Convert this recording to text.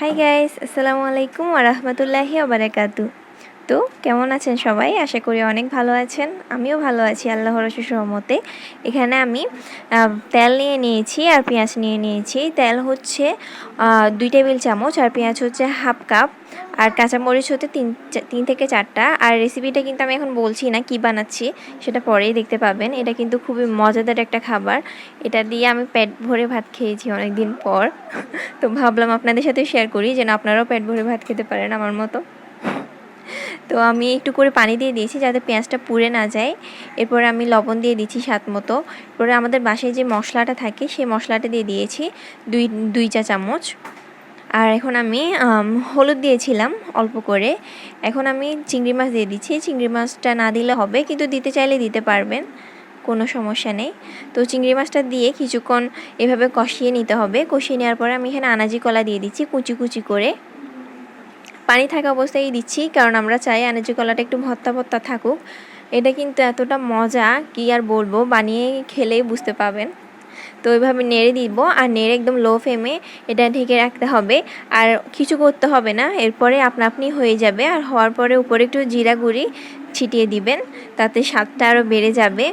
Hi guys, আসসালামু আলাইকুম ওয়া রাহমাতুল্লাহি ওয়া বারাকাতু। তো কেমন আছেন সবাই? আশা করি অনেক ভালো আছেন। আমিও ভালো আছি আল্লাহর অশেষ রহমতে। এখানে আমি তেল নিয়ে নিয়েছি আর পেঁয়াজ নিয়ে নিয়েছি। তেল হচ্ছে 2 টেবিল চামচ আর পেঁয়াজ হচ্ছে হাফ কাপ আর কাঁচামরিচ হচ্ছে 3 থেকে 4টা। আর রেসিপিটা কিন্তু আমি এখন বলছি না, কি বানাচ্ছি সেটা পরেই দেখতে পাবেন। এটা কিন্তু খুবই মজাদার একটা খাবার। এটা দিয়ে আমি পেট ভরে ভাত খেয়েছি অনেক দিন পর। তো ভাবলাম আপনাদের সাথে শেয়ার করি যেন আপনারাও পেট ভরে ভাত খেতে পারেন আমার মতো। তো আমি একটু করে পানি দিয়ে দিয়েছি যাতে পেঁয়াজটা পুড়ে না যায়। এরপর আমি লবণ দিয়ে দিচ্ছি স্বাদ মতো। এরপরে আমাদের বাসায় যে মশলাটা থাকে সেই মশলাটা দিয়ে দিয়েছি দুই চা চামচ। আর এখন আমি হলুদ দিয়েছিলাম অল্প করে। এখন আমি চিংড়ি মাছ দিয়ে দিচ্ছি। চিংড়ি মাছটা না দিলে হবে, কিন্তু দিতে চাইলে দিতে পারবেন, কোনো সমস্যা নেই। তো চিংড়ি মাছটা দিয়ে কিছুক্ষণ এভাবে কষিয়ে নিতে হবে। কষিয়ে নেওয়ার পরে আমি এখানে আনাজি কলা দিয়ে দিচ্ছি কুচি কুচি করে। পানি থাকা অবস্থায় দিচ্ছি, কারণ আমরা চাই আনাজি কলাটা একটু ভর্তা ভর্তা থাকুক। এটা কিন্তু এতটা মজা কি আর বলবো, বানিয়ে খেলেই বুঝতে পাবেন। তো ওইভাবে নেড়ে দিব আর নেড়ে একদম লো ফ্লেমে এটা ঢেকে রাখতে হবে। আর কিছু করতে হবে না, এরপরে আপনা আপনি হয়ে যাবে। আর হওয়ার পরে উপরে একটু জিরা গুঁড়ি ছিটিয়ে দিবেন, তাতে স্বাদটা আরও বেড়ে যাবে।